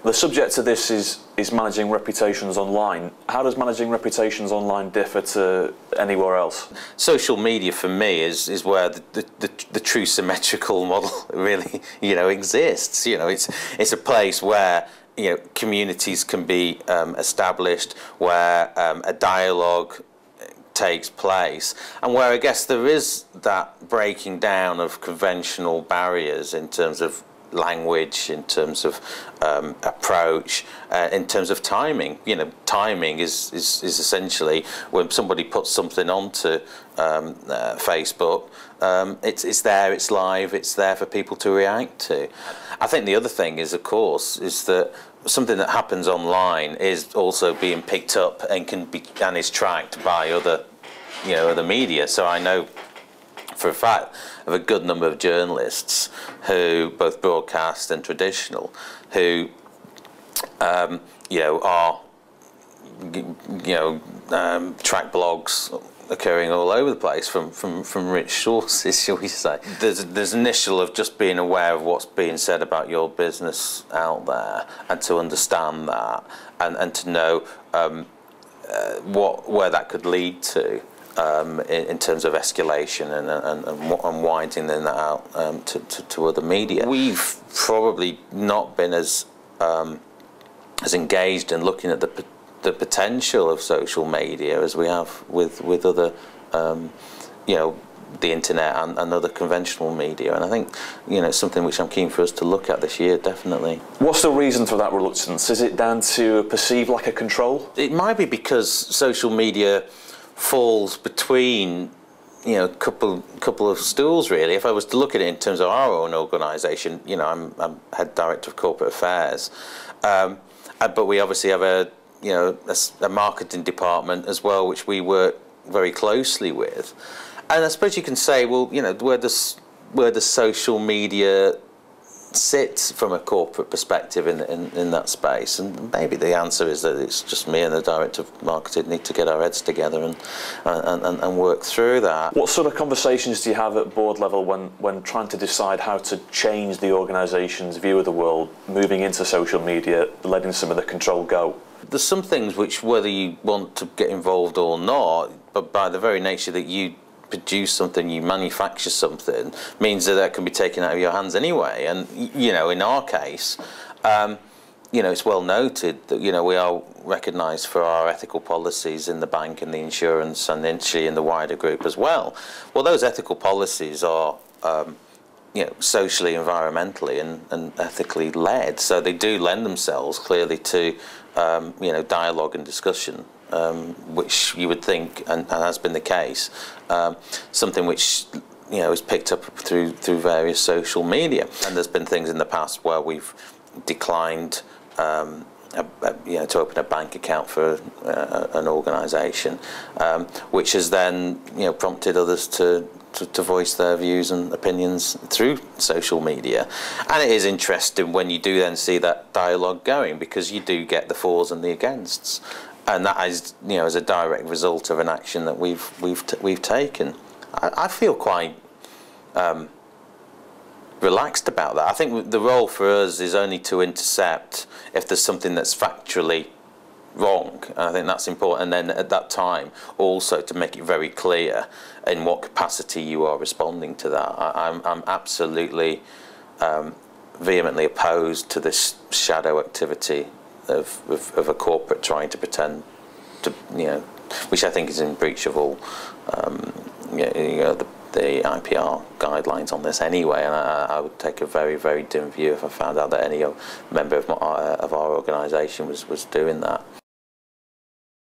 The subject of this is managing reputations online. How does managing reputations online differ to anywhere else? Social media for me is where the true symmetrical model really exists. It's a place where communities can be established, where a dialogue takes place, and where I guess there is that breaking down of conventional barriers in terms of language, in terms of approach, in terms of timing. Timing is essentially when somebody puts something onto Facebook, it's there, it's live, it's there for people to react to. I think the other thing is, of course, is that something that happens online is also being picked up and is tracked by other media. So I know for a fact of a good number of journalists who, both broadcast and traditional, who track blogs occurring all over the place from rich sources, shall we say. There's an issue of just being aware of what's being said about your business out there, and to understand that, and to know where that could lead to. In terms of escalation and widening that out to other media. We've probably not been as engaged in looking at the potential of social media as we have with other, the internet and other conventional media. And I think, it's something which I'm keen for us to look at this year, definitely. What's the reason for that reluctance? Is it down to a perceived lack of control? It might be because social media falls between a couple of stools, really. If I was to look at it in terms of our own organisation, I'm head director of corporate affairs, but we obviously have a marketing department as well, which we work very closely with. And I suppose you can say, well, where does social media sit from a corporate perspective in that space? And maybe the answer is that it's just me and the director of marketing need to get our heads together and work through that. What sort of conversations do you have at board level when trying to decide how to change the organisation's view of the world, moving into social media, letting some of the control go? There's some things which, whether you want to get involved or not, but by the very nature that you produce something, you manufacture something, means that can be taken out of your hands anyway. And in our case, it's well noted that we are recognised for our ethical policies in the bank and the insurance, and actually in the wider group as well. Well, those ethical policies are socially, environmentally and ethically led, so they do lend themselves clearly to dialogue and discussion, which you would think, and has been the case, something which is picked up through various social media. And there's been things in the past where we've declined to open a bank account for an organisation, which has then prompted others to voice their views and opinions through social media. And it is interesting when you do then see that dialogue going, because you do get the fors and the againsts, and that is as a direct result of an action that we've taken. I feel quite relaxed about that. I think the role for us is only to intercept if there's something that's factually wrong. I think that's important, and then at that time also to make it very clear in what capacity you are responding to that. I'm absolutely vehemently opposed to this shadow activity of a corporate trying to pretend to, which I think is in breach of all the IPR guidelines on this anyway, and I would take a very, very dim view if I found out that any member of our organisation was doing that.